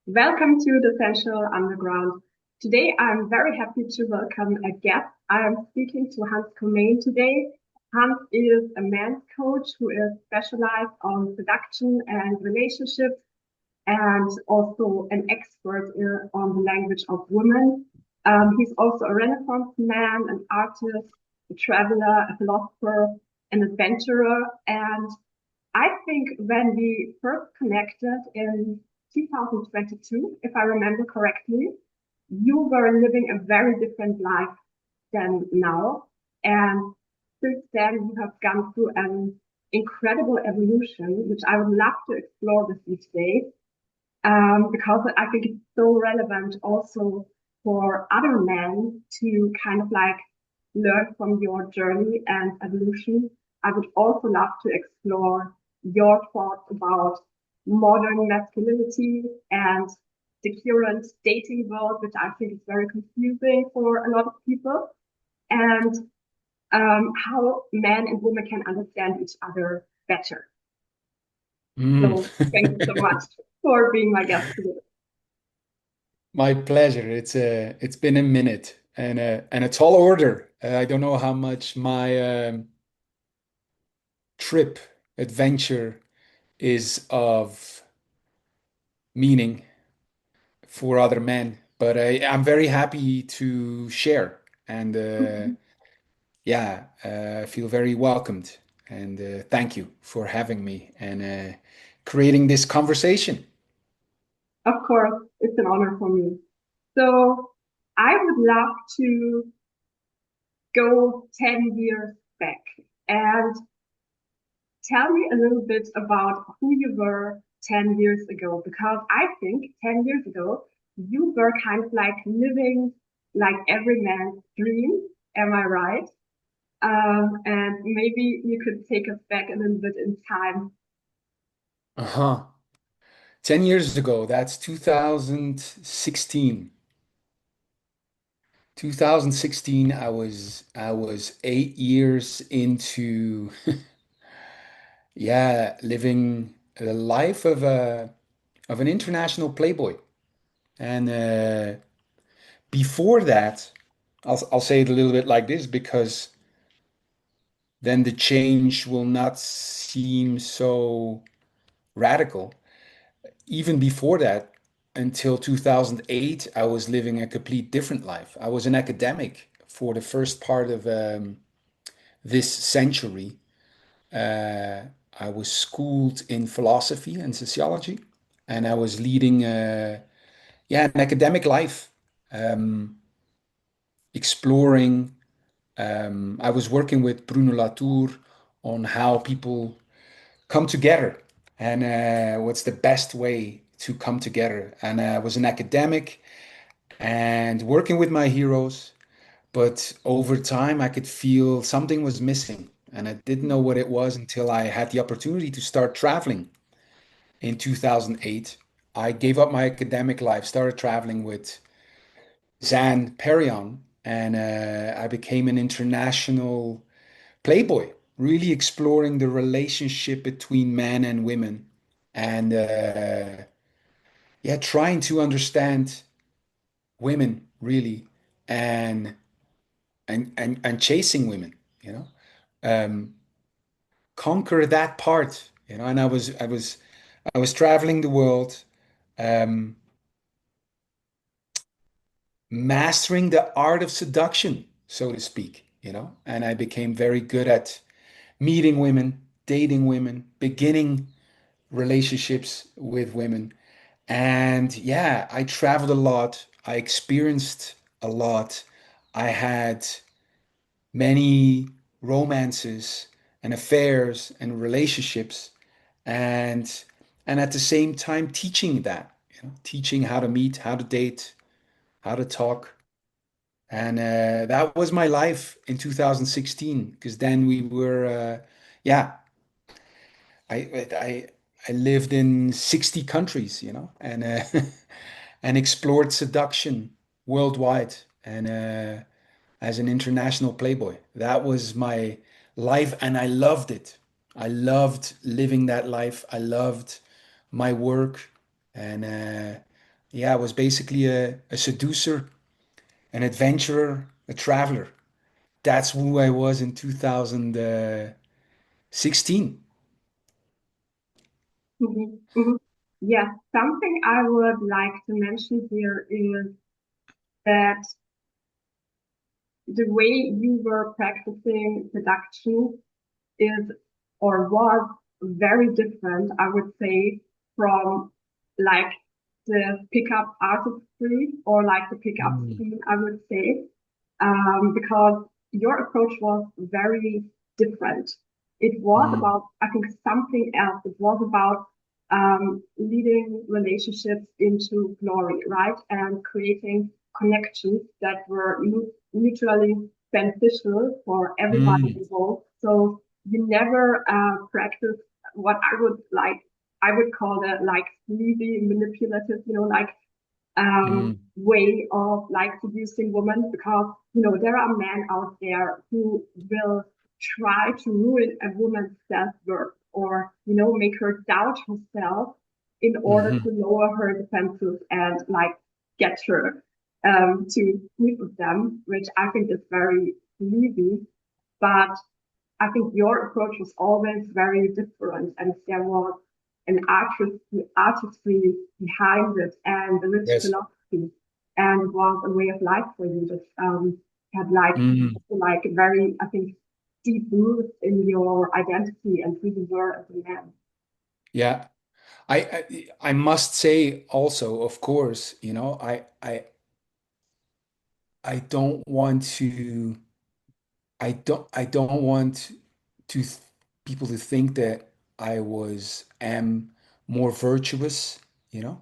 Welcome to the Sensual Underground. Today, I'm very happy to welcome a guest. I am speaking to Hans Comyn today. Hans is a men's coach who is specialized on seduction and relationships and also an expert on the language of women. He's also a Renaissance man, an artist, a traveler, a philosopher, an adventurer, and I think when we first connected in 2022, if I remember correctly, you were living a very different life than now. And since then, you have gone through an incredible evolution, which I would love to explore with you today, because I think it's so relevant also for other men to kind of like learn from your journey and evolution. I would also love to explore your thoughts about modern masculinity and the current dating world, which I think is very confusing for a lot of people, and how men and women can understand each other better. Mm. So thank you so much for being my guest today. My pleasure. It's been a minute and a tall order. I don't know how much my trip adventure is of meaning for other men, but I'm very happy to share and I feel very welcomed and thank you for having me and creating this conversation. Of course, it's an honor for me. So I would love to go 10 years back and tell me a little bit about who you were 10 years ago, because I think 10 years ago, you were kind of like living like every man's dream. Am I right? And maybe you could take us back a little bit in time. Uh-huh. 10 years ago, that's 2016. 2016, I was 8 years into living the life of an international playboy. And before that, I'll say it a little bit like this because then the change will not seem so radical. Even before that, until 2008, I was living a complete different life. I was an academic for the first part of this century. Uh, I was schooled in philosophy and sociology, and I was leading an academic life, um, exploring. I was working with Bruno Latour on how people come together and what's the best way to come together. And I was an academic and working with my heroes, but over time I could feel something was missing. And I didn't know what it was until I had the opportunity to start traveling in 2008. I gave up my academic life, started traveling with Zan Perion, and I became an international Playboy, really exploring the relationship between men and women, and trying to understand women really, and and chasing women, you know, um, conquer that part, you know. And I was traveling the world, um, mastering the art of seduction, so to speak, you know. And I became very good at meeting women, dating women, beginning relationships with women. And yeah, I traveled a lot. I experienced a lot. I had many romances and affairs and relationships and at the same time teaching that, you know, teaching how to meet, how to date, how to talk. And that was my life in 2016 because then we were yeah, I I lived in 60 countries, you know, and and explored seduction worldwide and as an international playboy. That was my life and I loved it. I loved living that life. I loved my work and Yeah, I was basically a seducer, an adventurer, a traveler. That's who I was in 2016. Mhm, mhm. Yes, something I would like to mention here is that the way you were practicing seduction is or was very different, I would say, from like the pickup artistry or like the pickup Mm, scene, I would say, because your approach was very different. It was mm, about, I think, something else. It was about leading relationships into glory, right? And creating connections that were mutually beneficial for everybody mm, involved. So you never practice what I would call that like sleazy, manipulative, like mm, way of like seducing women because there are men out there who will try to ruin a woman's self-worth or make her doubt herself in order mhm. to lower her defenses and like get her to sleep with them, which I think is very easy. But I think your approach was always very different, and there was an artistry behind it and a rich Yes. philosophy, and was a way of life for you that had like very, I think, deep roots in your identity and who you were as a man. Yeah. I must say also, of course, I don't want to I don't want to th people to think that I was am more virtuous, you know?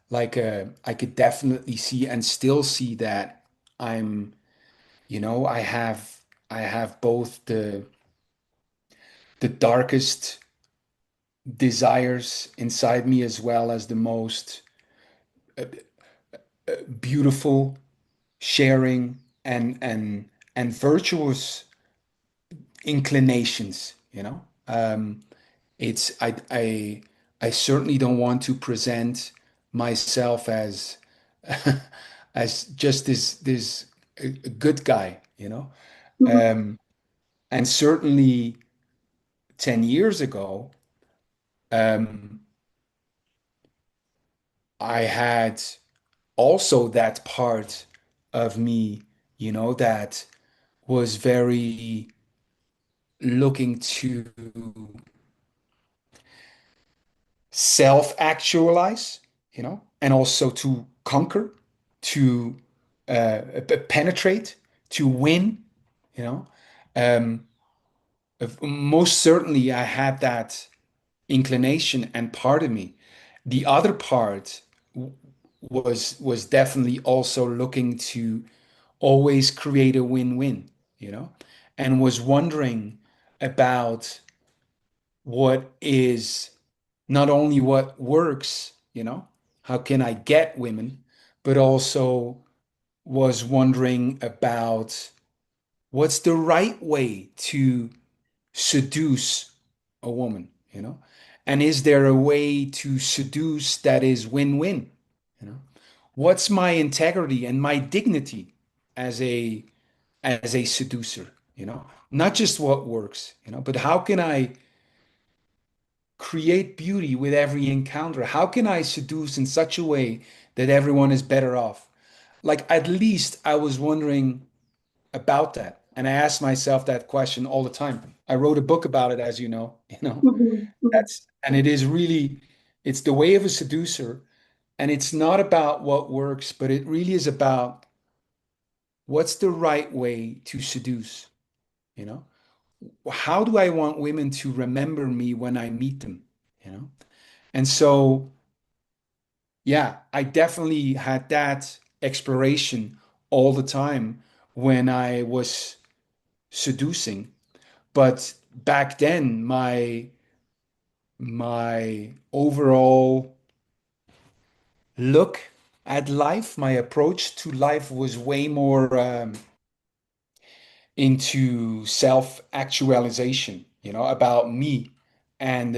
Like I could definitely see and still see that I'm, I have both the darkest desires inside me as well as the most beautiful, sharing and virtuous inclinations, you know. It's I certainly don't want to present myself as as just this a good guy, you know. Mhm, Um, and certainly 10 years ago, um, I had also that part of me, that was very looking to self-actualize, and also to conquer, to penetrate, to win, you know. Um, Most certainly, I had that inclination and part of me. The other part was definitely also looking to always create a win-win, and was wondering about what is not only what works, how can I get women, but also was wondering about what's the right way to seduce a woman, And is there a way to seduce that is win-win? You know? What's my integrity and my dignity as a seducer, Not just what works, but how can I create beauty with every encounter? How can I seduce in such a way that everyone is better off? Like at least I was wondering about that. And I asked myself that question all the time. I wrote a book about it, as you know, mhm, mhm, and it is really, it's the way of a seducer. And it's not about what works, but it really is about what's the right way to seduce, you know? How do I want women to remember me when I meet them, you know? And so, yeah, I definitely had that exploration all the time when I was seducing. But back then, my overall look at life, my approach to life was way more into self-actualization, about me and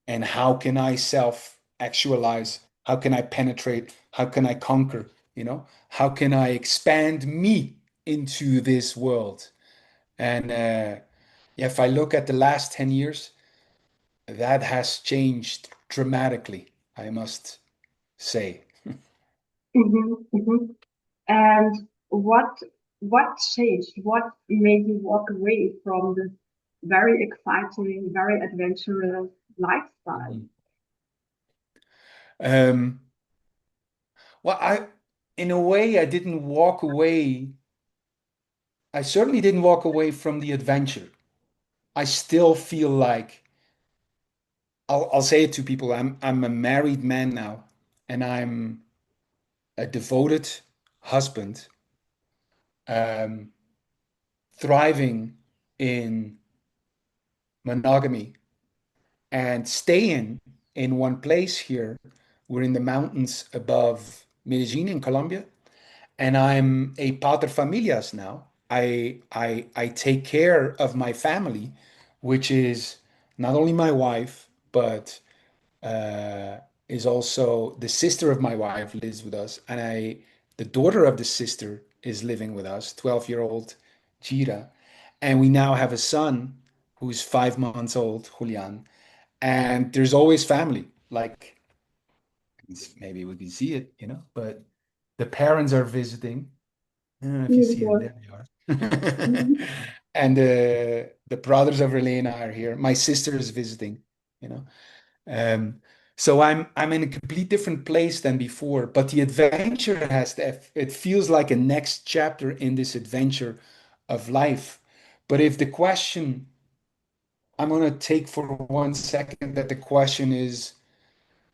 and how can I self-actualize? How can I penetrate? How can I conquer? How can I expand me into this world? And yeah, if I look at the last 10 years, that has changed dramatically, I must say. Hmm. And what changed? What made you walk away from this very exciting, very adventurous lifestyle? Mhm. Um, well, in a way, I didn't walk away. I certainly didn't walk away from the adventure. I still feel like I'll say it to people. I'm a married man now, and I'm a devoted husband, um, thriving in monogamy and staying in one place here. We're in the mountains above Medellin in Colombia, and I'm a pater familias now. I take care of my family, which is not only my wife, but uh, is also the sister of my wife lives with us, and the daughter of the sister is living with us, 12-year-old Jira, and we now have a son who's 5 months old, Julian, and there's always family. Like maybe we can see it, but the parents are visiting. I don't know if you see them. Beautiful. There they are. Mhm. And the brothers of Relena are here. My sister is visiting, you know. Um, so I'm in a complete different place than before, but the adventure it feels like a next chapter in this adventure of life. But if the question I'm going to take for 1 second that the question is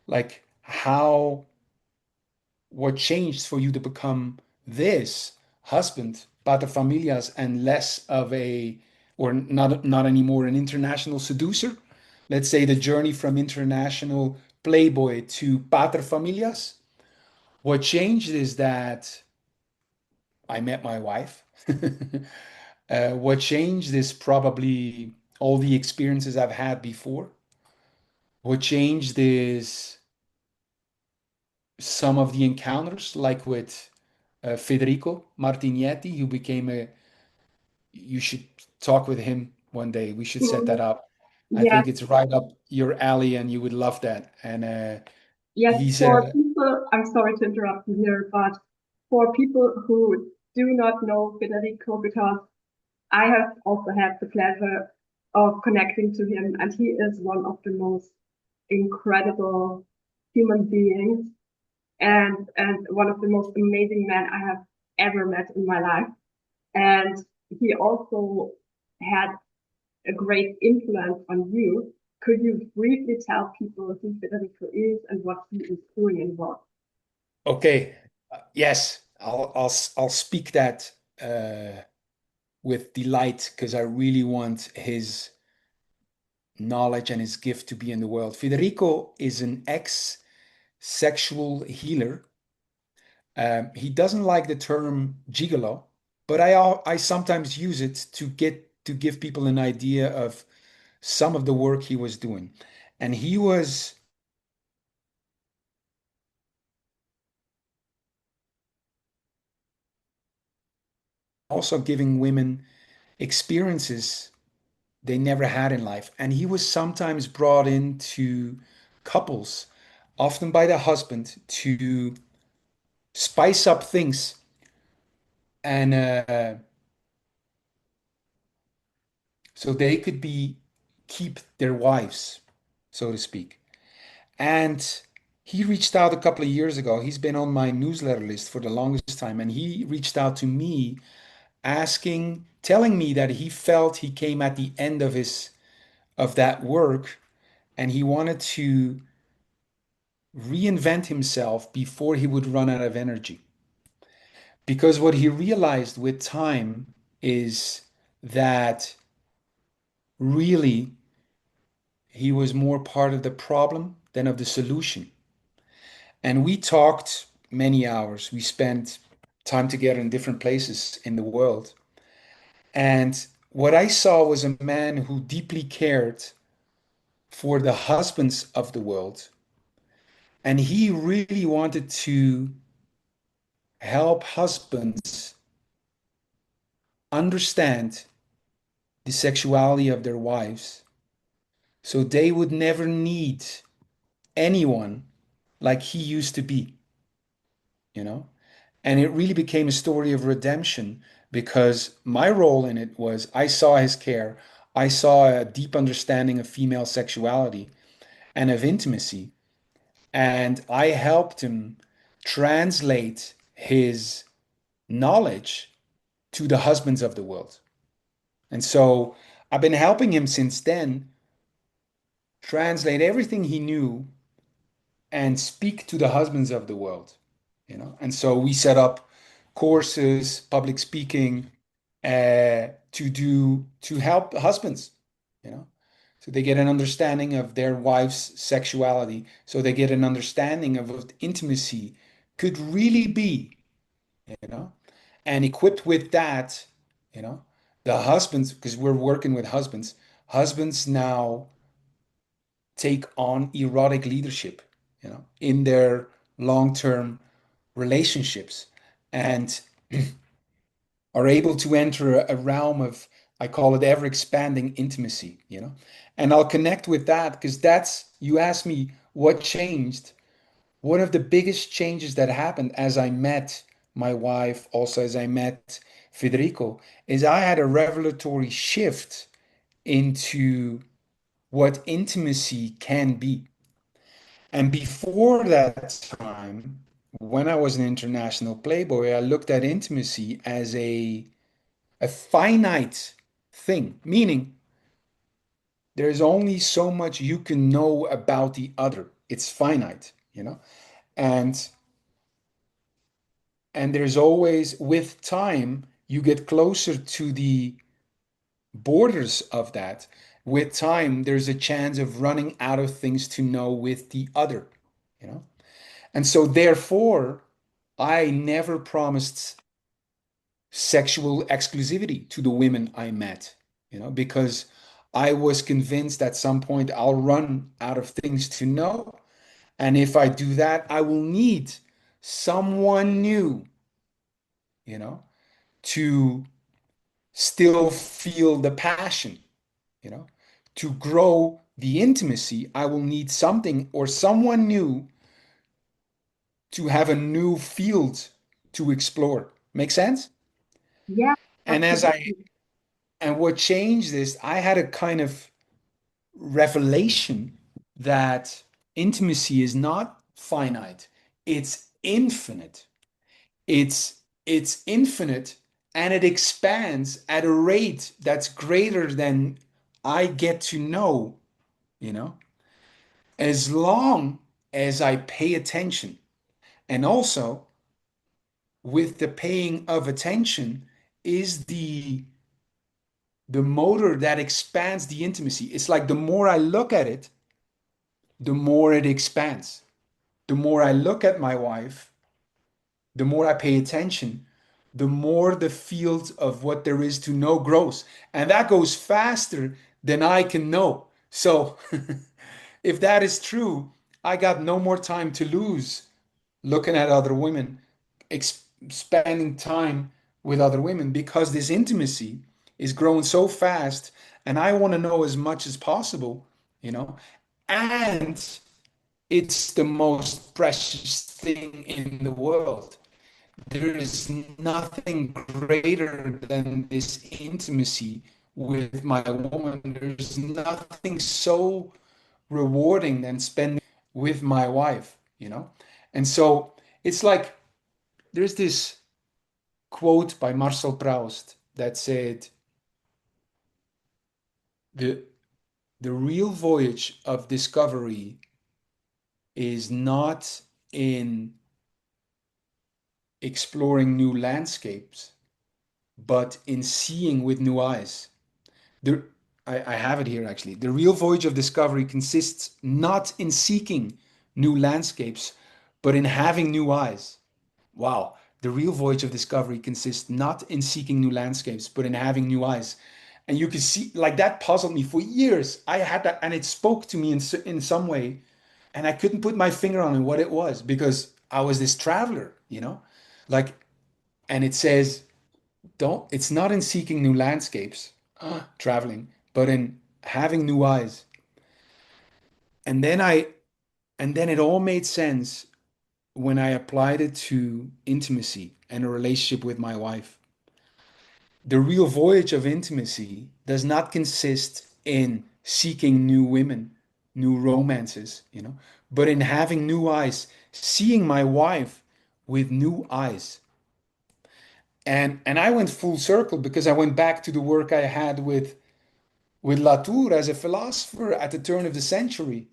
like how what changed for you to become this husband, pater familias, and less of or not anymore an international seducer? Let's say the journey from international Playboy to pater familias. What changed is that I met my wife. What changed is probably all the experiences I've had before. What changed is some of the encounters, like with Federico Martignetti, who became you should talk with him one day. We should set that Mm, up. I yes, think it's right up your alley and you would love that. And yes, he's for people, I'm sorry to interrupt you here, but for people who do not know Federico, because I have also had the pleasure of connecting to him, and he is one of the most incredible human beings and one of the most amazing men I have ever met in my life. And he also had a great influence on you. Could you briefly tell people who Federico is and what he is doing in work? okay. Yes, I'll speak that uh, with delight because I really want his knowledge and his gift to be in the world. Federico is an ex-sexual healer. He doesn't like the term gigolo, but I sometimes use it to give people an idea of some of the work he was doing. And he was also giving women experiences they never had in life. And he was sometimes brought into couples, often by the husband, to spice up things and so they could be keep their wives, so to speak. And he reached out a couple of years ago. He's been on my newsletter list for the longest time, and he reached out to me telling me that he felt he came at the end of that work and he wanted to reinvent himself before he would run out of energy. Because what he realized with time is that really he was more part of the problem than of the solution. And we talked many hours. We spent time together in different places in the world. And what I saw was a man who deeply cared for the husbands of the world And he really wanted to help husbands understand the sexuality of their wives so they would never need anyone like he used to be, you know? And it really became a story of redemption because my role in it was I saw his care. I saw a deep understanding of female sexuality and of intimacy. And I helped him translate his knowledge to the husbands of the world. And so I've been helping him since then translate everything he knew and speak to the husbands of the world, you know. And so we set up courses, public speaking, to help husbands, you know, so they get an understanding of their wife's sexuality, so they get an understanding of what intimacy could really be, you know, and equipped with that, you know, the husbands, because we're working with husbands, husbands now take on erotic leadership, you know, in their long-term relationships and are able to enter a realm of, I call it ever expanding intimacy, you know. And I'll connect with that because that's, you asked me what changed. One of the biggest changes that happened as I met my wife, also as I met Federico, is I had a revelatory shift into what intimacy can be. And before that time, when I was an international Playboy, I looked at intimacy as a finite thing, meaning there's only so much you can know about the other. It's finite, you know? And there's always, with time, you get closer to the borders of that. With time, there's a chance of running out of things to know with the other, you know? And so therefore, I never promised sexual exclusivity to the women I met, you know, because I was convinced at some point I'll run out of things to know. And if I do that, I will need someone new, you know, to still feel the passion, you know, to grow the intimacy. I will need something or someone new to have a new field to explore. Make sense? Yeah, And as I absolutely. and what changed is I had a kind of revelation that intimacy is not finite, it's infinite. It's infinite and it expands at a rate that's greater than I get to know, you know, as long as I pay attention. And also with the paying of attention is the motor that expands the intimacy. It's like the more I look at it, the more it expands. The more I look at my wife, the more I pay attention, the more the field of what there is to know grows. And that goes faster than I can know. So if that is true, I got no more time to lose looking at other women, spending time with other women because this intimacy is growing so fast and I want to know as much as possible, you know, and it's the most precious thing in the world. There is nothing greater than this intimacy with my woman. There's nothing so rewarding than spending with my wife, you know? And so it's like there's this quote by Marcel Proust that said, the the real voyage of discovery is not in exploring new landscapes, but in seeing with new eyes. The, I have it here actually. The real voyage of discovery consists not in seeking new landscapes, but in having new eyes. Wow. The real voyage of discovery consists not in seeking new landscapes, but in having new eyes. And you can see, like that puzzled me for years. I had that, and it spoke to me in some way. And I couldn't put my finger on what it was because I was this traveler, like, and it says, it's not in seeking new landscapes, traveling, but in having new eyes. And then it all made sense when I applied it to intimacy and a relationship with my wife. The real voyage of intimacy does not consist in seeking new women, new romances, but in having new eyes, seeing my wife with new eyes. And I went full circle because I went back to the work I had with Latour as a philosopher at the turn of the century,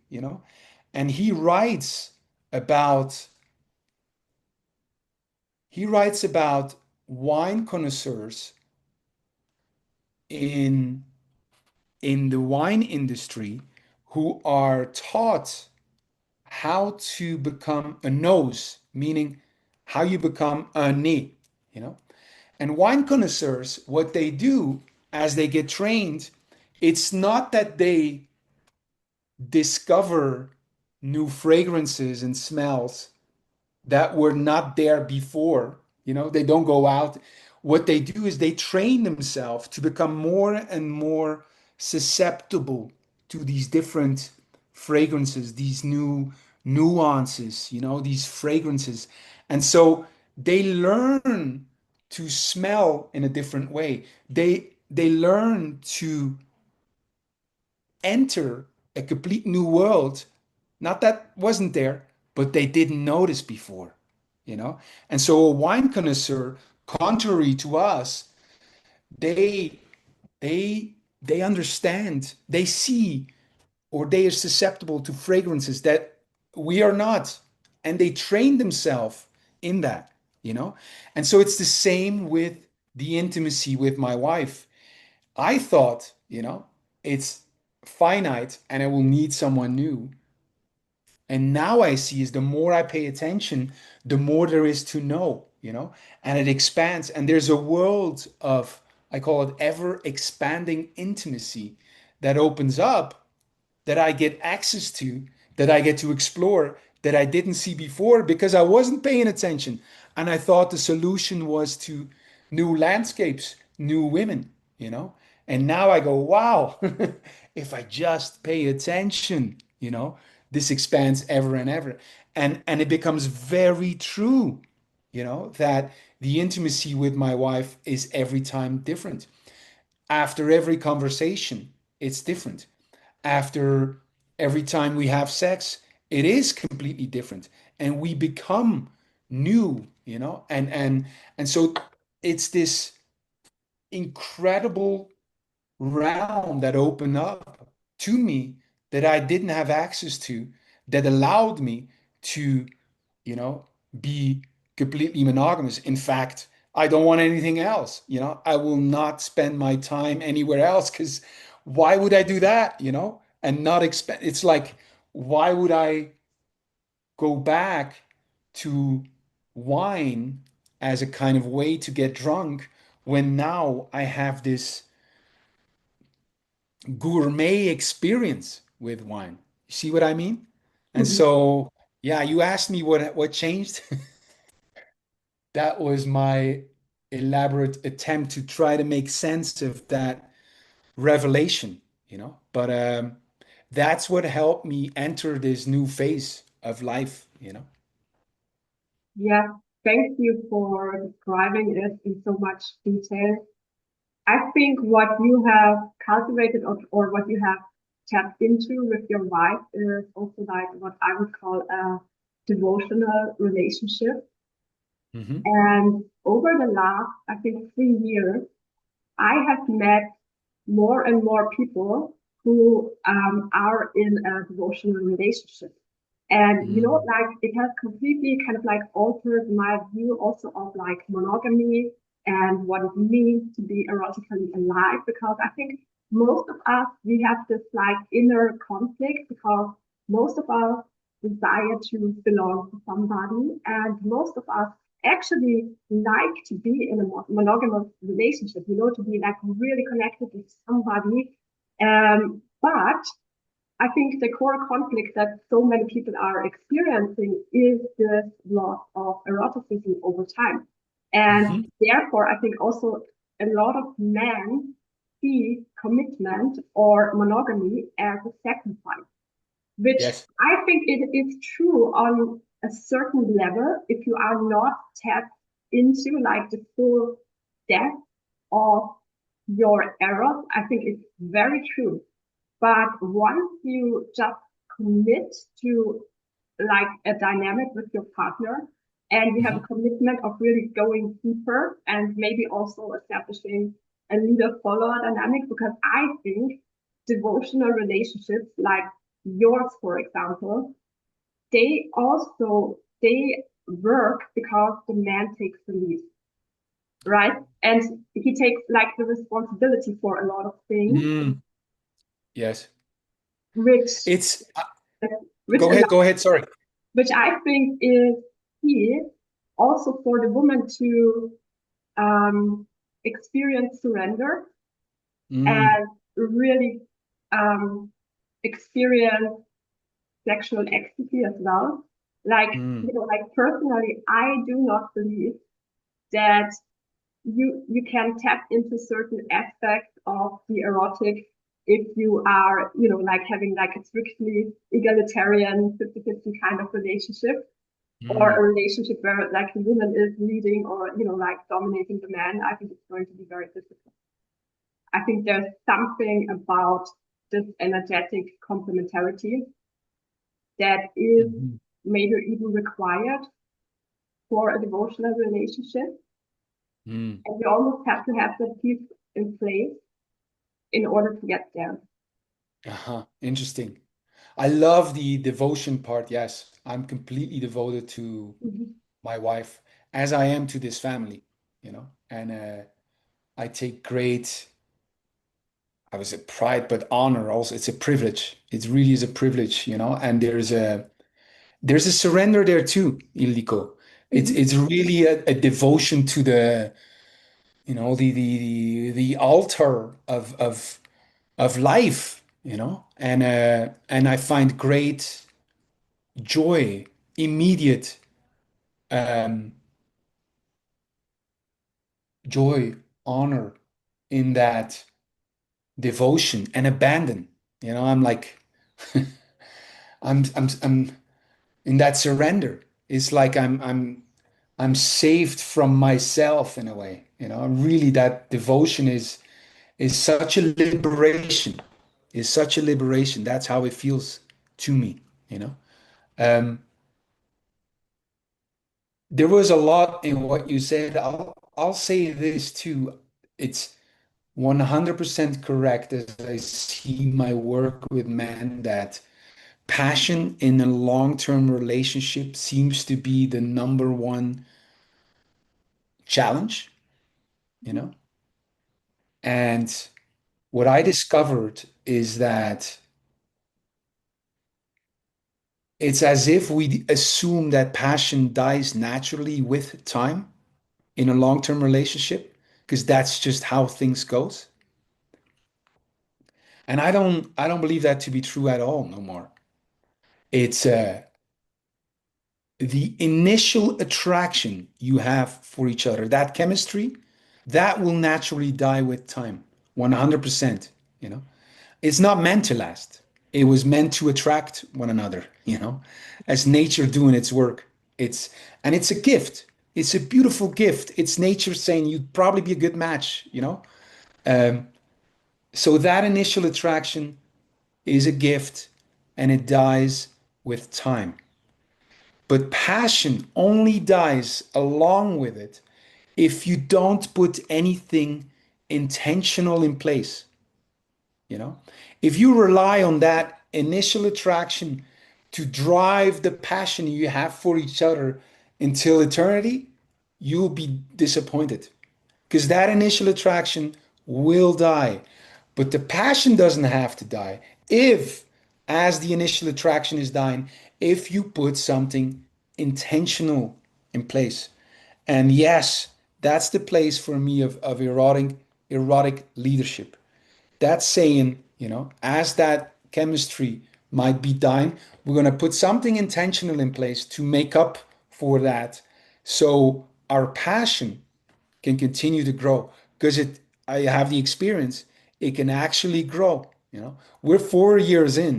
and about he writes about wine connoisseurs in the wine industry who are taught how to become a nose, meaning how you become a nez, you know. And wine connoisseurs, what they do as they get trained, it's not that they discover new fragrances and smells that were not there before. They don't go out. What they do is they train themselves to become more and more susceptible to these different fragrances, these new nuances, these fragrances. And so they learn to smell in a different way. They learn to enter a complete new world, not that wasn't there, but they didn't notice before, you know? And so a wine connoisseur, contrary to us, they they they understand, they see, or they are susceptible to fragrances that we are not. And they train themselves in that, And so it's the same with the intimacy with my wife. I thought, it's finite and I will need someone new. And now I see is the more I pay attention, the more there is to know, and it expands. And there's a world of, I call it ever expanding intimacy that opens up, that I get access to, that I get to explore, that I didn't see before because I wasn't paying attention. And I thought the solution was to new landscapes, new women, And now I go, wow, if I just pay attention, this expands ever and ever. And it becomes very true, that the intimacy with my wife is every time different. After every conversation, it's different. After every time we have sex, it is completely different. And we become new, and so it's this incredible realm that opened up to me that I didn't have access to, that allowed me to, you know, be completely monogamous. In fact, I don't want anything else. I will not spend my time anywhere else because why would I do that, and not expect it's like, why would I go back to wine as a kind of way to get drunk when now I have this gourmet experience with wine? You see what I mean? And Mhm. so, yeah, you asked me what changed. That was my elaborate attempt to try to make sense of that revelation, But that's what helped me enter this new phase of life. Yeah, thank you for describing it in so much detail. I think what you have cultivated or what you have tapped into with your wife is also like what I would call a devotional relationship. Hmm. And over the last, I think, 3 years, I have met more and more people who are in a devotional relationship. And Mm. like it has completely kind of like altered my view also of like monogamy and what it means to be erotically alive. Because I think most of us, we have this like inner conflict because most of us desire to belong to somebody, and most of us actually like to be in a monogamous relationship, to be like really connected with somebody. But I think the core conflict that so many people are experiencing is this loss of eroticism over time. And Hmm. therefore, I think also a lot of men see commitment or monogamy as a sacrifice, which Yes. I think it is true on a certain level if you are not tapped into like the full depth of your eros. I think it's very true. But once you just commit to like a dynamic with your partner and you have a Hmm. commitment of really going deeper and maybe also establishing a leader follower dynamic, because I think devotional relationships like yours, for example, they work because the man takes the lead, right? And he takes like the responsibility for a lot of things, Mm. Yes. which It's which Go ahead, go ahead. Sorry. which I think is key also for the woman to experience surrender Mm. and really um, experience sexual ecstasy as well. Like, Mm. like personally, I do not believe that you can tap into certain aspects of the erotic if you are, like having like a strictly egalitarian 50-50 kind of relationship or a Mm. relationship where like the woman is leading or like dominating the man. I think it's going to be very difficult. I think there's something about this energetic complementarity that is Mhm. maybe even required for a devotional relationship, Mm. and you almost have to have that piece in place in order to get there. Uh-huh. Interesting. I love the devotion part. Yes, I'm completely devoted to Mhm. my wife, as I am to this family, and I take great, I was a pride, but honor also. It's a privilege. It really is a privilege, and there's a surrender there too, Ildiko. It's Mhm. it's really a devotion to the altar of life, and I find great joy, immediate um, joy, honor in that devotion and abandon. I'm like, I'm in that surrender. It's like I'm saved from myself in a way. Really that devotion is such a liberation. Is such a liberation. That's how it feels to me. You know. Um, there was a lot in what you said. I'll say this too. It's 100% correct as I see my work with men that passion in a long-term relationship seems to be the number one challenge, you know? And what I discovered is that it's as if we assume that passion dies naturally with time in a long-term relationship, because that's just how things goes. And I don't believe that to be true at all no more. It's the initial attraction you have for each other, that chemistry, that will naturally die with time, 100%, you know. It's not meant to last. It was meant to attract one another, as nature doing its work. It's a gift. It's a beautiful gift. It's nature saying you'd probably be a good match. Um, so that initial attraction is a gift and it dies with time. But passion only dies along with it if you don't put anything intentional in place. You know, if you rely on that initial attraction to drive the passion you have for each other until eternity, you'll be disappointed because that initial attraction will die. But the passion doesn't have to die if, as the initial attraction is dying, if you put something intentional in place. And yes, that's the place for me of erotic leadership. That's saying, as that chemistry might be dying. We're going to put something intentional in place to make up for that. So our passion can continue to grow because I have the experience, it can actually grow. We're 4 years in,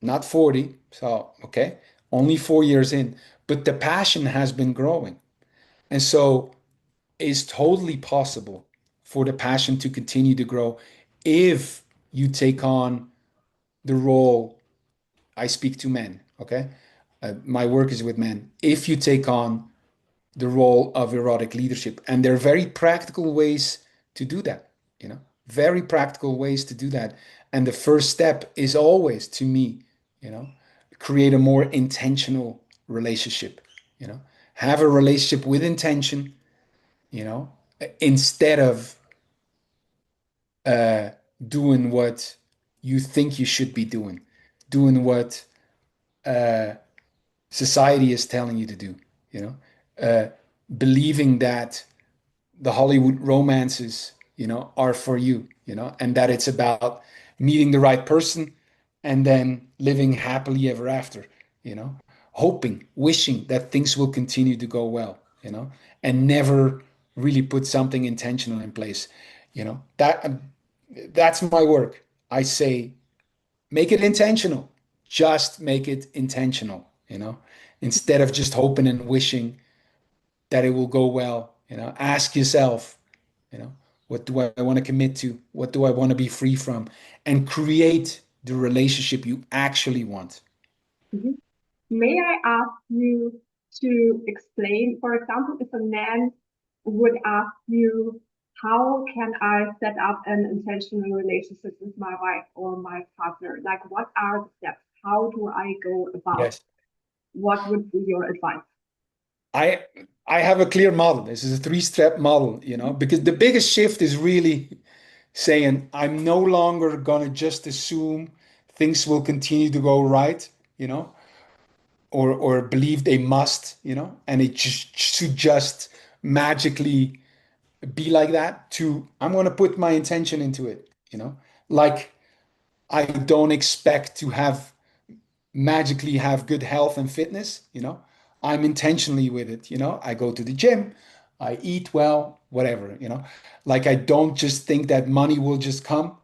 not 40. So, okay, only 4 years in, but the passion has been growing. And so it's totally possible for the passion to continue to grow if you take on the role. I speak to men, okay? My work is with men. If you take on the role of erotic leadership, and there are very practical ways to do that, very practical ways to do that. And the first step is always, to me, you know, create a more intentional relationship, have a relationship with intention, you know, instead of uh, doing what you think you should be doing what uh, society is telling you to do, you know, believing that the Hollywood romances, are for you, and that it's about meeting the right person and then living happily ever after, hoping, wishing that things will continue to go well, and never really put something intentional in place, that's my work. I say, make it intentional. Just make it intentional, instead of just hoping and wishing that it will go well. Ask yourself, you know, what do I want to commit to? What do I want to be free from? And create the relationship you actually want. Mhm. May I ask you to explain, for example, if a man would ask you, how can I set up an intentional relationship with my wife or my partner? Like, what are the steps? How do I go about? Yes. What would be your advice? I I have a clear model. This is a three-step model, because the biggest shift is really saying I'm no longer gonna just assume things will continue to go right, or believe they must, and it just should just magically be like that. To I'm gonna put my intention into it, like I don't expect to have magically have good health and fitness, I'm intentionally with it, I go to the gym, I eat well, whatever, like I don't just think that money will just come,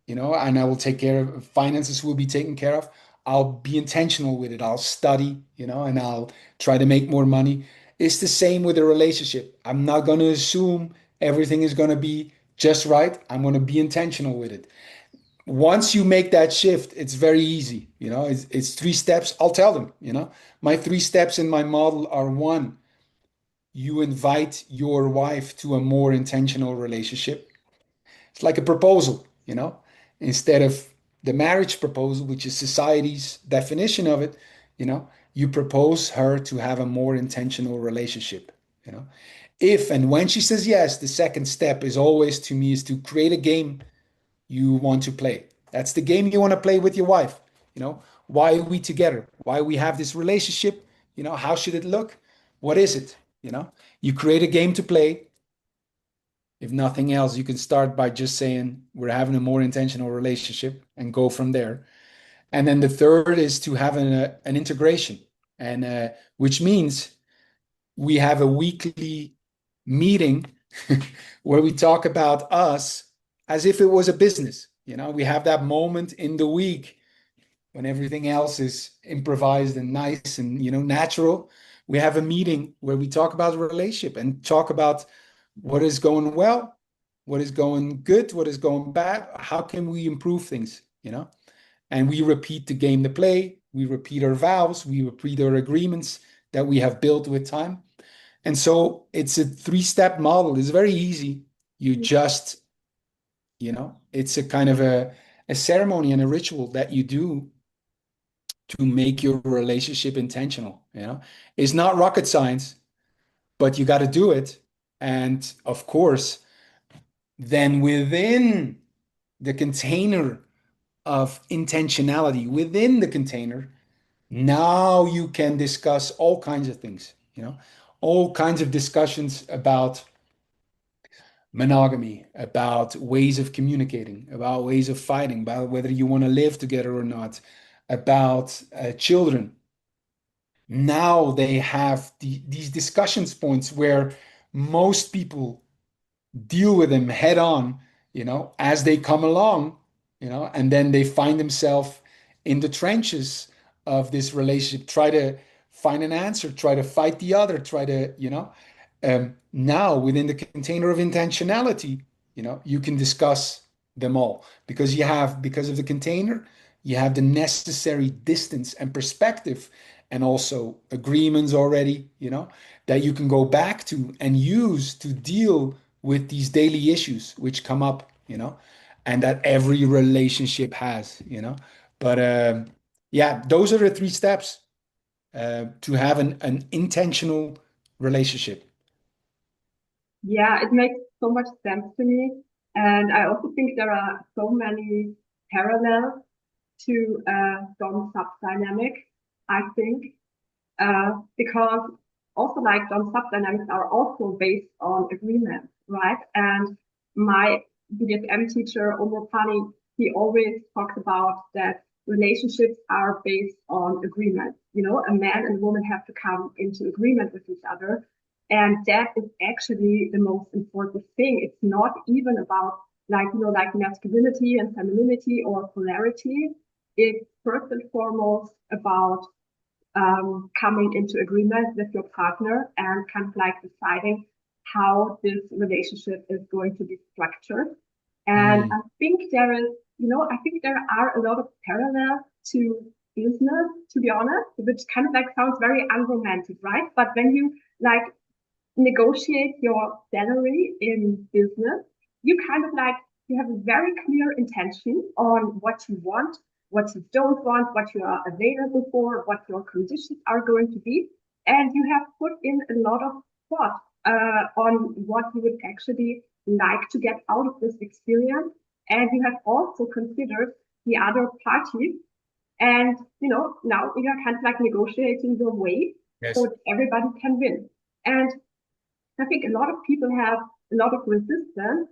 and I will take care of finances will be taken care of. I'll be intentional with it. I'll study, and I'll try to make more money. It's the same with a relationship. I'm not going to assume everything is going to be just right. I'm going to be intentional with it. Once you make that shift, it's very easy. It's 3 steps. I'll tell them, my 3 steps in my model are: one, you invite your wife to a more intentional relationship. It's like a proposal, instead of the marriage proposal, which is society's definition of it, you propose her to have a more intentional relationship, you know. If and when she says yes, the second step is always, to me, is to create a game you want to play. That's the game you want to play with your wife. Why are we together? Why we have this relationship? How should it look? What is it? You create a game to play. If nothing else, you can start by just saying we're having a more intentional relationship and go from there. And then the third is to have an integration, and which means we have a weekly meeting where we talk about us as if it was a business. We have that moment in the week when everything else is improvised and nice and natural. We have a meeting where we talk about a relationship and talk about what is going well, what is going good, what is going bad, how can we improve things, and we repeat the game to play, we repeat our vows, we repeat our agreements that we have built with time. And so it's a 3-step model. It's very easy. You just, it's a kind of a ceremony and a ritual that you do to make your relationship intentional. It's not rocket science, but you got to do it. And of course, then within the container of intentionality, within the container, now you can discuss all kinds of things, all kinds of discussions about monogamy, about ways of communicating, about ways of fighting, about whether you want to live together or not, about children. Now they have these discussions points where most people deal with them head on, as they come along, and then they find themselves in the trenches of this relationship, try to find an answer, try to fight the other, try to, now within the container of intentionality, you can discuss them all because because of the container, you have the necessary distance and perspective and also agreements already, that you can go back to and use to deal with these daily issues which come up, and that every relationship has, But yeah, those are the three steps to have an intentional relationship. Yeah, it makes so much sense to me. And I also think there are so many parallels to Dom sub dynamic, I think, because also like Dom sub dynamics are also based on agreement, right? And my BDSM teacher, Omar Pani, he always talks about that relationships are based on agreement. You know, a man and woman have to come into agreement with each other. And that is actually the most important thing. It's not even about like, like masculinity and femininity or polarity. It's first and foremost about coming into agreement with your partner and kind of like deciding how this relationship is going to be structured. And Mm, I think I think there are a lot of parallels to business, to be honest, which kind of like sounds very unromantic, right? But when you like negotiate your salary in business, you kind of like, you have a very clear intention on what you want, what you don't want, what you are available for, what your conditions are going to be. And you have put in a lot of thought on what you would actually like to get out of this experience. And you have also considered the other parties. And, now you're kind of like negotiating your way so yes, that everybody can win. And I think a lot of people have a lot of resistance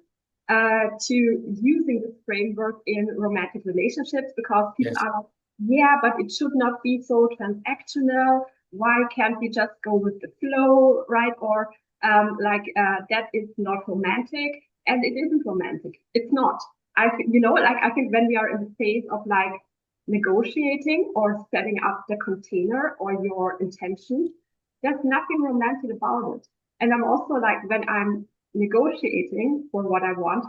to using this framework in romantic relationships because people yes, are like, yeah, but it should not be so transactional. Why can't we just go with the flow, right? Or that is not romantic, and it isn't romantic. It's not. I think when we are in the phase of like negotiating or setting up the container or your intention, there's nothing romantic about it. And I'm also like, when I'm negotiating for what I want,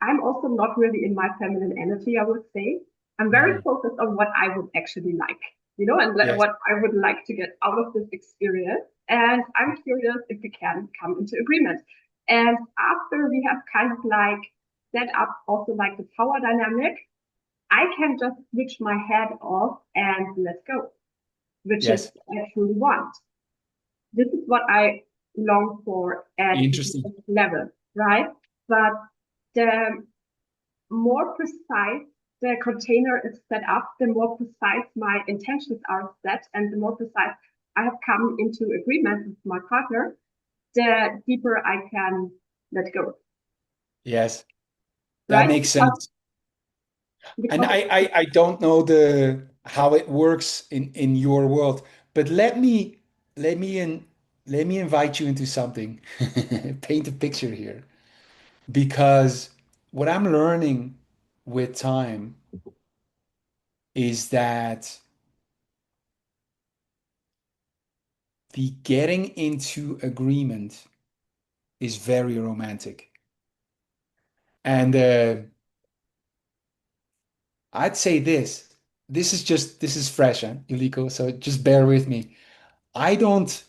I'm also not really in my feminine energy, I would say. I'm very mm, focused on what I would actually like, and yes, what I would like to get out of this experience. And I'm curious if we can come into agreement. And after we have kind of like set up also like the power dynamic, I can just switch my head off and let's go, which is yes. what I truly want. This is what I long for at Interesting. the level, right? But the more precise the container is set up, the more precise my intentions are set, and the more precise I have come into agreement with my partner, the deeper I can let go, Yes, that right? makes sense. And Because I don't know the how it works in your world, but let me in let me invite you into something. Paint a picture here. Because what I'm learning with time is that the getting into agreement is very romantic. And I'd say this is fresh, huh, Iliko, so just bear with me. I don't,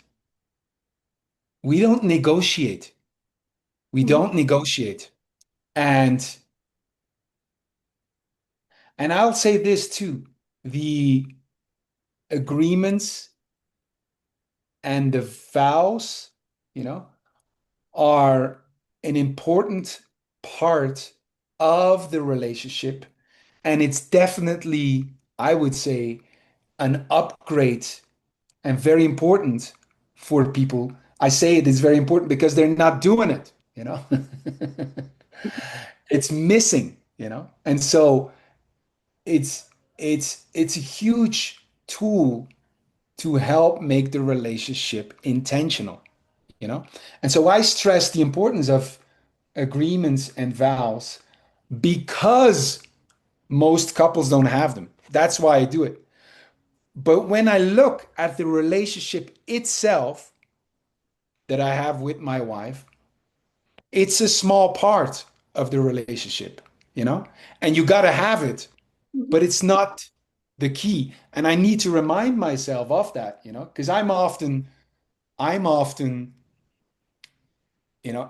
we don't negotiate. We Mhm. don't negotiate. And I'll say this too, the agreements and the vows, you know, are an important part of the relationship. And it's definitely, I would say, an upgrade and very important for people. I say it is very important because they're not doing it. you know? It's missing, And so it's a huge tool to help make the relationship intentional, And so I stress the importance of agreements and vows because most couples don't have them. That's why I do it. But when I look at the relationship itself that I have with my wife, it's a small part of the relationship, And you got to have it, but Mhm. it's not the key. And I need to remind myself of that, because I'm often,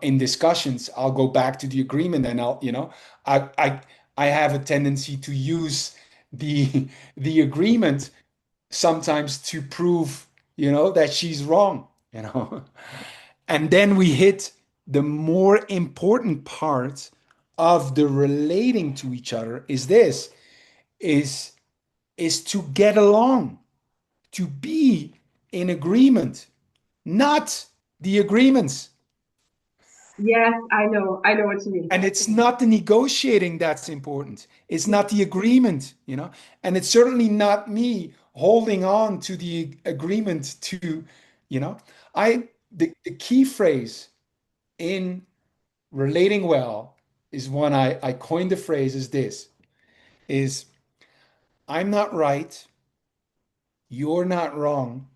in discussions, I'll go back to the agreement and I I I have a tendency to use the the agreement sometimes to prove, that she's wrong, And then we hit the more important part of the relating to each other is is to get along, to be in agreement, not the agreements. Yes, I know what you mean. And it's not the negotiating that's important. It's not the agreement, And it's certainly not me holding on to the agreement to, you know, the key phrase in relating well is one I coined the phrase is this is I'm not right, you're not wrong.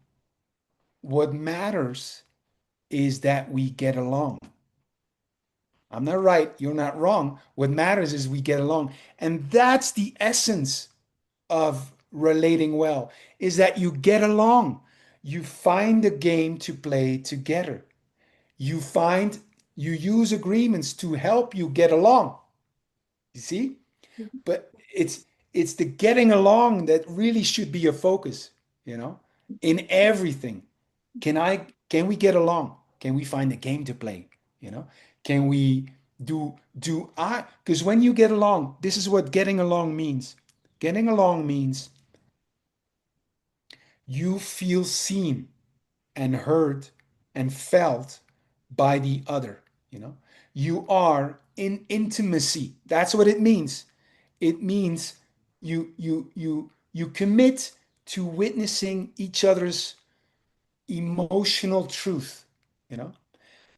What matters is that we get along. I'm not right, you're not wrong. What matters is we get along. And that's the essence of relating well, is that you get along. You find a game to play together. You find you use agreements to help you get along. You see? Mhm. But it's the getting along that really should be your focus, in everything. Can we get along? Can we find a game to play? Can we do I because when you get along, this is what getting along means. Getting along means you feel seen and heard and felt by the other, You are in intimacy. That's what it means. It means you commit to witnessing each other's emotional truth, you know?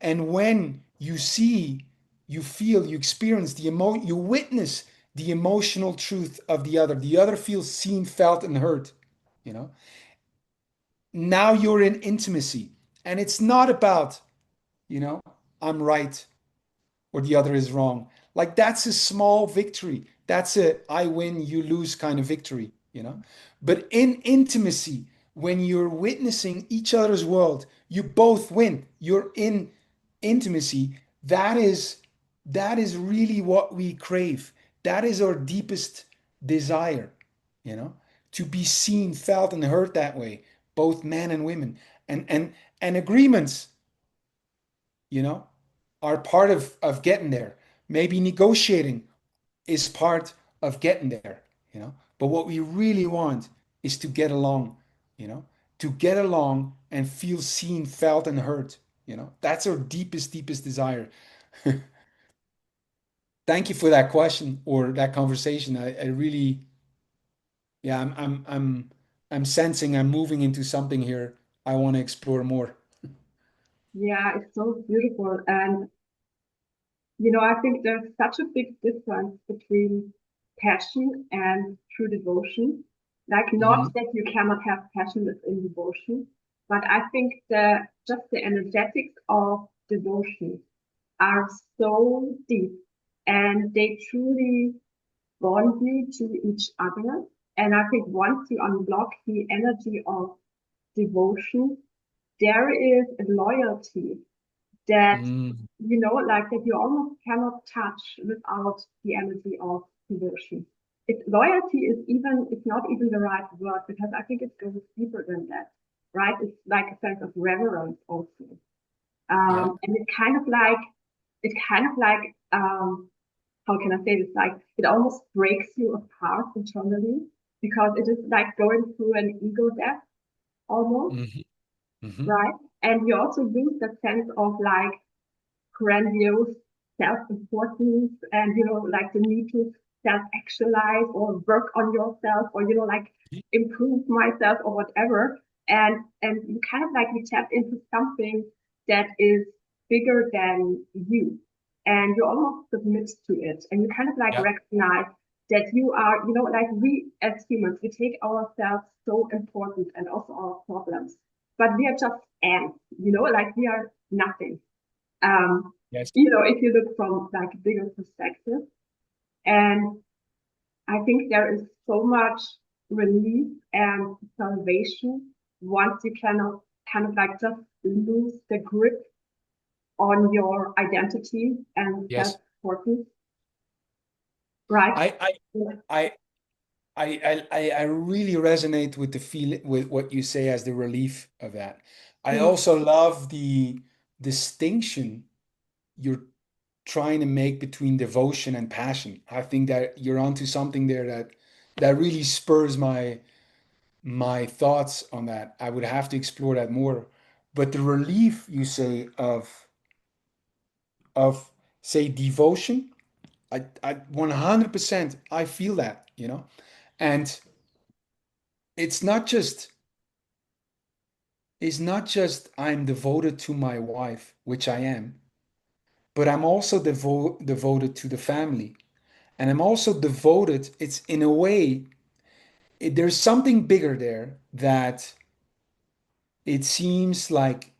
And when you see, you feel, you experience you witness the emotional truth of the other feels seen, felt, and heard, you know? Now you're in intimacy. And it's not about, you know, I'm right or the other is wrong. Like that's a small victory. That's a I win, you lose kind of victory. But in intimacy, when you're witnessing each other's world, you both win. You're in intimacy. That is really what we crave. That is our deepest desire, you know, to be seen, felt, and heard that way, both men and women. And agreements, you know, are part of getting there. Maybe negotiating is part of getting there. But what we really want is to get along, you know, to get along and feel seen, felt, and heard. That's our deepest, deepest desire. Thank you for that question or that conversation. I really, yeah, I'm sensing I'm moving into something here I want to explore more. Yeah, it's so beautiful. And I think there's such a big difference between passion and true devotion. Like, not Mhm. that you cannot have passion within devotion, but I think that just the energetics of devotion are so deep and they truly bond you to each other. And I think once you unblock the energy of devotion, there is a loyalty that Mm. like that you almost cannot touch without the energy of devotion. Loyalty is even it's not even the right word because I think it goes deeper than that, right? It's like a sense of reverence also, Yeah. and it's kind of like how can I say this? Like it almost breaks you apart internally because it is like going through an ego death almost, Hmm. Hmm. right? And you also lose that sense of like grandiose self-importance and, like the need to self-actualize or work on yourself or, like improve myself or whatever. And you kind of like you tap into something that is bigger than you. And you almost submit to it. And you kind of like Yeah. recognize that you are, like we as humans, we take ourselves so important and also our problems, but we are just ants, like we are nothing. Um, Yes. if you look from like a bigger perspective. And I think there is so much relief and salvation once you kind of like just lose the grip on your identity and Yes. self-importance, right? I I I I really resonate with the feel with what you say as the relief of that. I Mm. also love the distinction you're trying to make between devotion and passion. I think that you're onto something there that really spurs my thoughts on that. I would have to explore that more. But the relief you say of say devotion, I 100% I feel that, And it's not just it's not just I'm devoted to my wife, which I am, but I'm also devoted to the family. And I'm also devoted, it's in a way, there's something bigger there that it seems like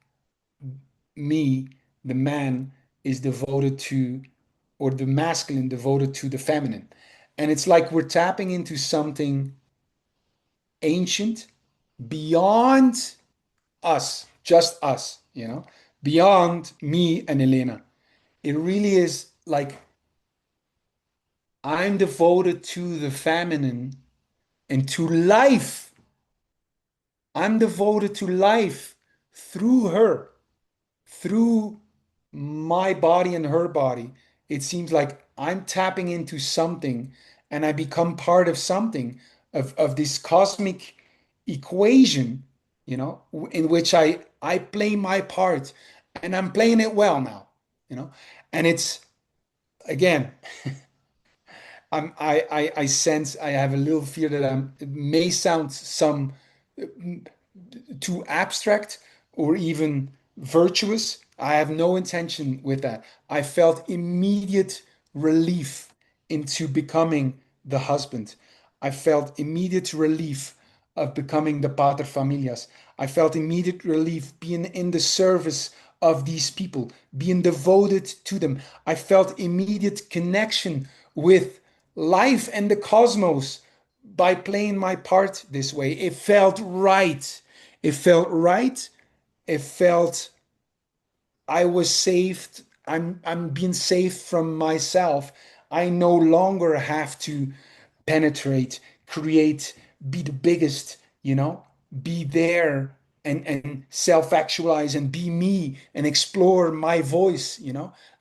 me, the man, is devoted to, or the masculine devoted to the feminine. And it's like we're tapping into something ancient beyond us, just us, beyond me and Elena. It really is like I'm devoted to the feminine and to life. I'm devoted to life through her, through my body and her body. It seems like I'm tapping into something and I become part of something of this cosmic equation, in which I play my part and I'm playing it well now, you know, and it's again, I sense I have a little fear that it may sound some too abstract or even virtuous. I have no intention with that. I felt immediate relief into becoming the husband. I felt immediate relief of becoming the pater familias. I felt immediate relief being in the service of these people, being devoted to them. I felt immediate connection with life and the cosmos by playing my part this way. It felt right. It felt right. It felt I was saved. I'm being saved from myself. I no longer have to penetrate, create, be the biggest, be there and self-actualize and be me and explore my voice,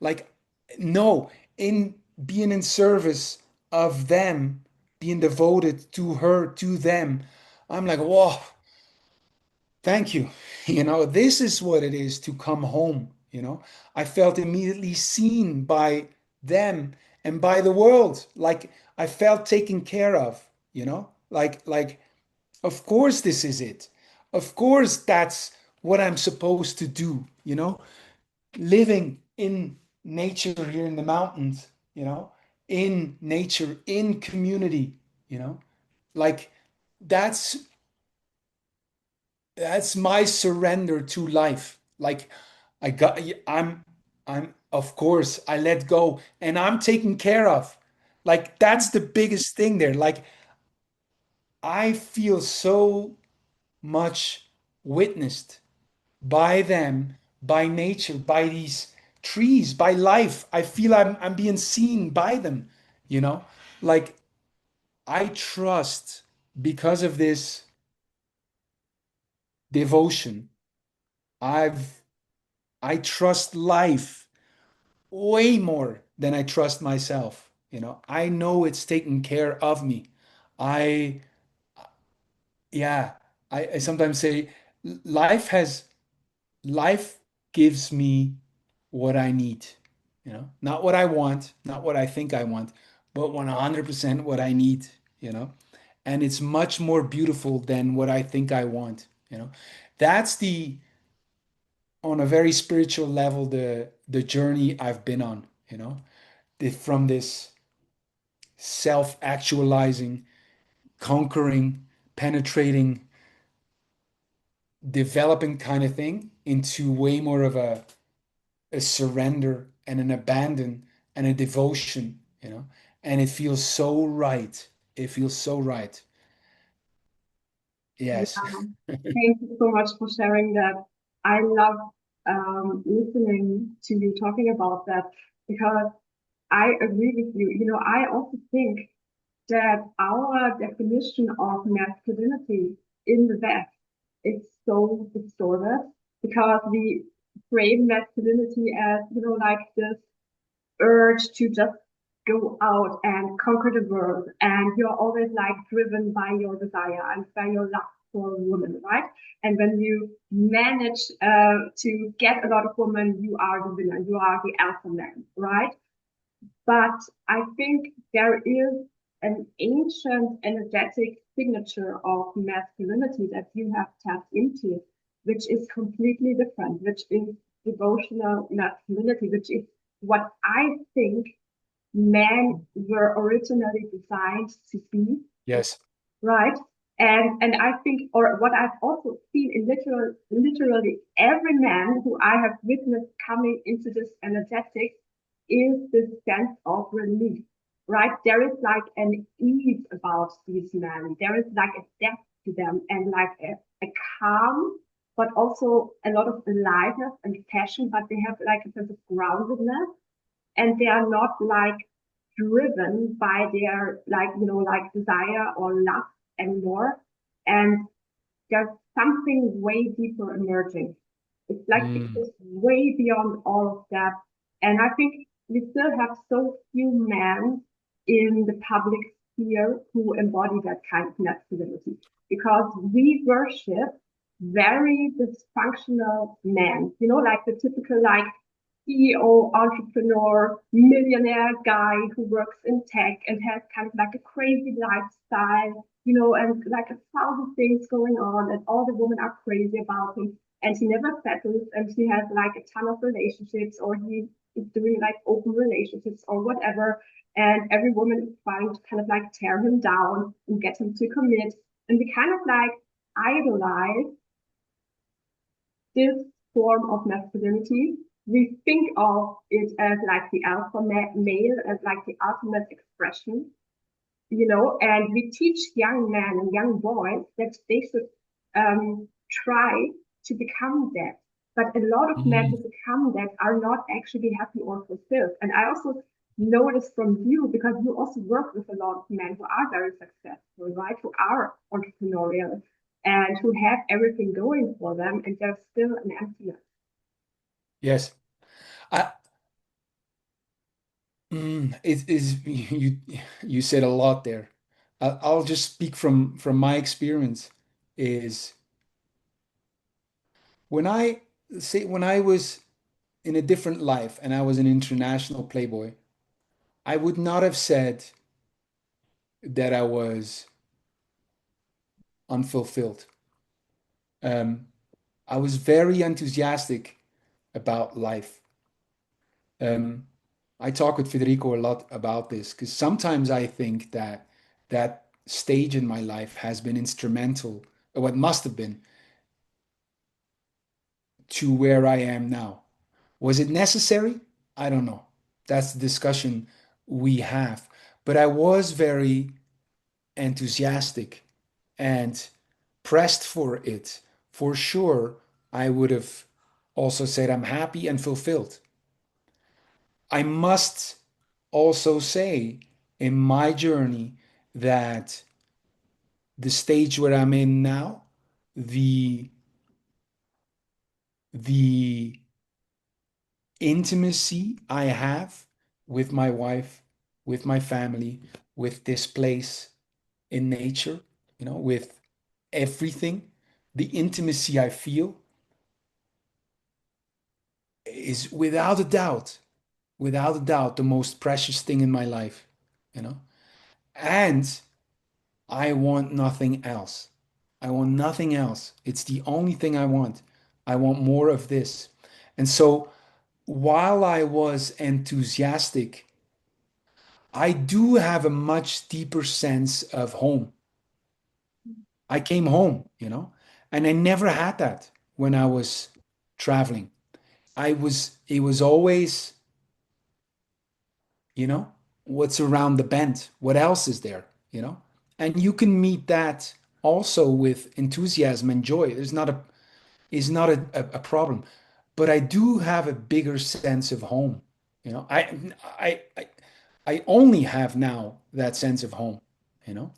Like no, in being in service of them, being devoted to her, to them, I'm like, whoa, thank you. This is what it is to come home. I felt immediately seen by them and by the world. Like I felt taken care of. Like of course this is it. Of course that's what I'm supposed to do. Living in nature here in the mountains, in nature, in community. Like that's that's my surrender to life. Like I got I'm of course I let go and I'm taken care of. Like that's the biggest thing there. Like I feel so much witnessed by them, by nature, by these trees, by life. I feel I'm being seen by them, you know? Like I trust because of this devotion. I've I trust life way more than I trust myself. I know it's taking care of me. I, yeah, I sometimes say life has, life gives me what I need, not what I want, not what I think I want, but 100% what I need, you know, and it's much more beautiful than what I think I want, That's on a very spiritual level, the journey I've been on, from this self-actualizing, conquering, penetrating, developing kind of thing into way more of a surrender and an abandon and a devotion, and it feels so right. It feels so right. Yeah, Yes. thank you so much for sharing that. I love listening to you talking about that because I agree with you. You know, I also think that our definition of masculinity in the West is so distorted because we frame masculinity as, like this urge to just go out and conquer the world. And you're always like driven by your desire and by your love for women, right? And when you manage to get a lot of women, you are the winner, you are the alpha man, right? But I think there is an ancient energetic signature of masculinity that you have tapped into, which is completely different, which is devotional masculinity, which is what I think men were originally designed to be, Yes. right? And I think, or what I've also seen in literally every man who I have witnessed coming into this energetic is this sense of relief, right? There is like an ease about these men. There is like a depth to them and like a calm, but also a lot of aliveness and passion, but they have like a sense of groundedness and they are not like driven by their like like desire or lust anymore and there's something way deeper emerging. It's like it Mm, goes way beyond all of that. And I think we still have so few men in the public sphere who embody that kind of masculinity because we worship very dysfunctional men, like the typical like CEO, entrepreneur, millionaire guy who works in tech and has kind of like a crazy lifestyle, and like a thousand things going on, and all the women are crazy about him. And he never settles, and he has like a ton of relationships, or he is doing like open relationships or whatever. And every woman is trying to kind of like tear him down and get him to commit. And we kind of like idolize this form of masculinity. We think of it as like the alpha male, as like the ultimate expression, and we teach young men and young boys that they should try to become that. But a lot of men who mm, become that are not actually happy or fulfilled. And I also noticed from you, because you also work with a lot of men who are very successful, right? Who are entrepreneurial and who have everything going for them, and there's still an emptiness. yes. I it is you said a lot there. I'll just speak from my experience is when I was in a different life and I was an international playboy, I would not have said that I was unfulfilled. Um, I was very enthusiastic about life. Um, I talk with Federico a lot about this because sometimes I think that that stage in my life has been instrumental, or what must have been, to where I am now. Was it necessary? I don't know. That's the discussion we have. But I was very enthusiastic and pressed for it. For sure, I would have also said I'm happy and fulfilled. I must also say in my journey that the stage where I'm in now, the the intimacy I have with my wife, with my family, with this place in nature, with everything, the intimacy I feel, is without a doubt, the most precious thing in my life, you know? And I want nothing else. I want nothing else. It's the only thing I want. I want more of this. And so while I was enthusiastic, I do have a much deeper sense of home. I came home, and I never had that when I was traveling. It was always, you know, what's around the bend? What else is there, And you can meet that also with enthusiasm and joy. There's not a is not a problem. But I do have a bigger sense of home. You know, I only have now that sense of home, you know,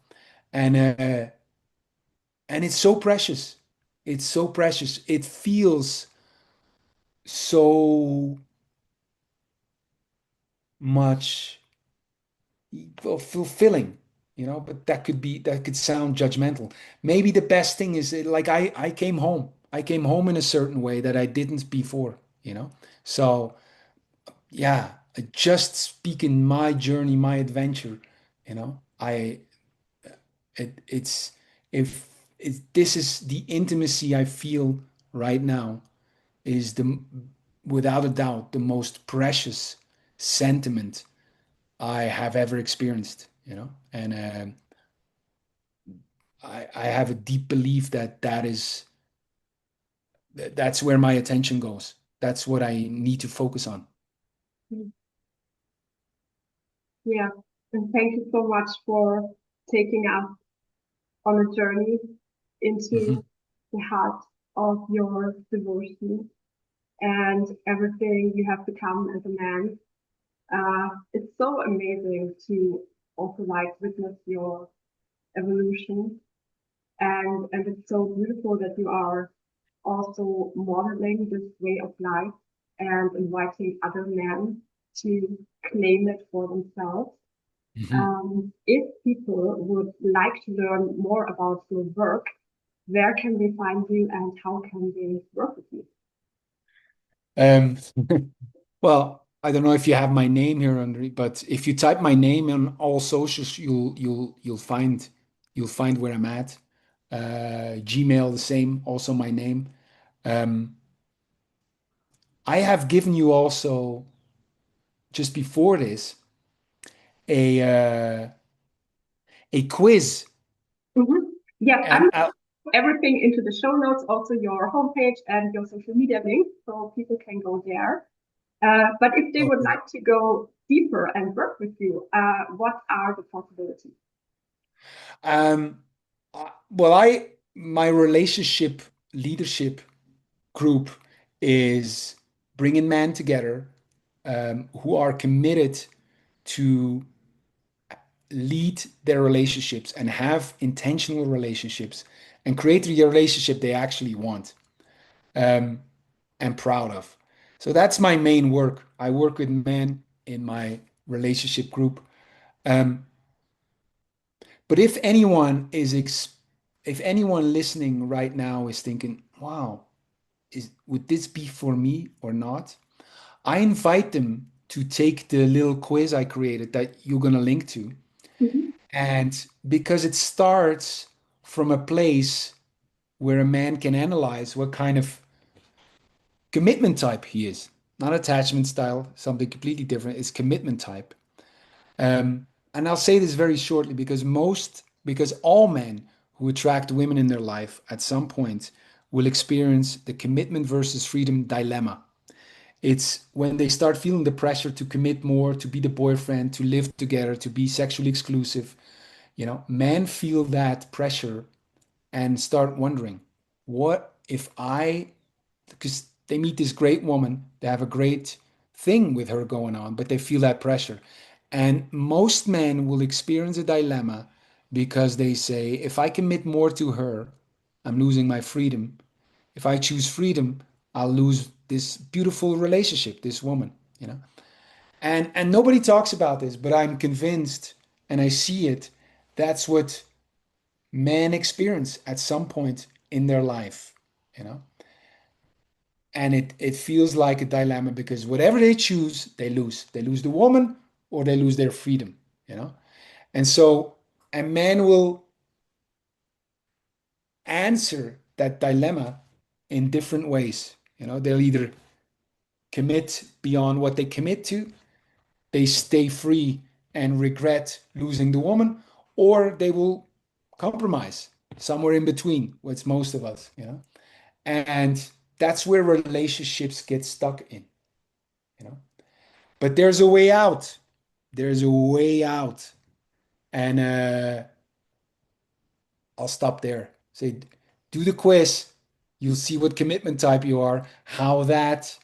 and uh, and it's so precious. It's so precious. It feels so much fulfilling, but that could sound judgmental. Maybe the best thing is like I came home. I came home in a certain way that I didn't before, So yeah, just speaking my journey, my adventure, I it's if this is the intimacy I feel right now is the without a doubt the most precious sentiment I have ever experienced, and I have a deep belief that that's where my attention goes. That's what I need to focus on. Mm. Yeah. And thank you so much for taking us on a journey Mhm. into the heart of your devotion and everything you have become as a man. It's so amazing to also like witness your evolution, and it's so beautiful that you are also modeling this way of life and inviting other men to claim it for themselves. Mhm. If people would like to learn more about your work, where can they find you and how can they work with you? Um, well, I don't know if you have my name here under it, but if you type my name on all socials, you'll find where I'm at. Gmail the same, also my name. Um, I have given you also just before this a a quiz, Mhm. Yes, and I'm everything into the show notes, also your homepage and your social media links, so people can go there. But if they would okay. like to go deeper and work with you, what are the possibilities? Um, well, I my relationship leadership group is bringing men together who are committed to lead their relationships and have intentional relationships and create the relationship they actually want um, and proud of. So that's my main work. I work with men in my relationship group. Um, but if anyone listening right now is thinking, "Wow, would this be for me or not?" I invite them to take the little quiz I created that you're going to link to. Mhm. And because it starts from a place where a man can analyze what kind of commitment type he is, not attachment style, something completely different, it's commitment type. And I'll say this very shortly because all men who attract women in their life at some point will experience the commitment versus freedom dilemma. It's when they start feeling the pressure to commit more, to be the boyfriend, to live together, to be sexually exclusive. Men feel that pressure and start wondering, what if I, because they meet this great woman, they have a great thing with her going on, but they feel that pressure. And most men will experience a dilemma because they say, if I commit more to her, I'm losing my freedom. If I choose freedom, I'll lose this beautiful relationship, this woman. And nobody talks about this, but I'm convinced and I see it. That's what men experience at some point in their life, you know. and it feels like a dilemma because whatever they choose, they lose. They lose the woman or they lose their freedom, you know? And so a man will answer that dilemma in different ways. You know, they'll either commit beyond what they commit to, they stay free and regret losing the woman, or they will compromise somewhere in between, what's most of us, you know? And that's where relationships get stuck in, you know? But there's a way out. There's a way out. And I'll stop there. Say, do the quiz. You'll see what commitment type you are, how that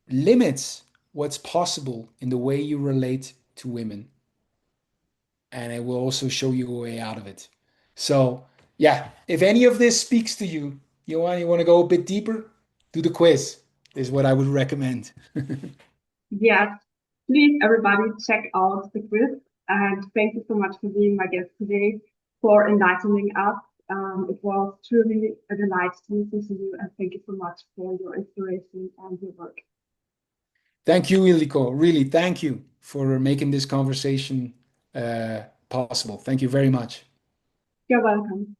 limits what's possible in the way you relate to women. And it will also show you a way out of it. So, yeah, if any of this speaks to you, you want to go a bit deeper, do the quiz, is what I would recommend. Yes, please everybody check out the quiz. And thank you so much for being my guest today, for enlightening us. It was truly a delight to listen to you, and thank you so much for your inspiration and your work. Thank you, Iliko. Really, thank you for making this conversation possible. Thank you very much. You're welcome.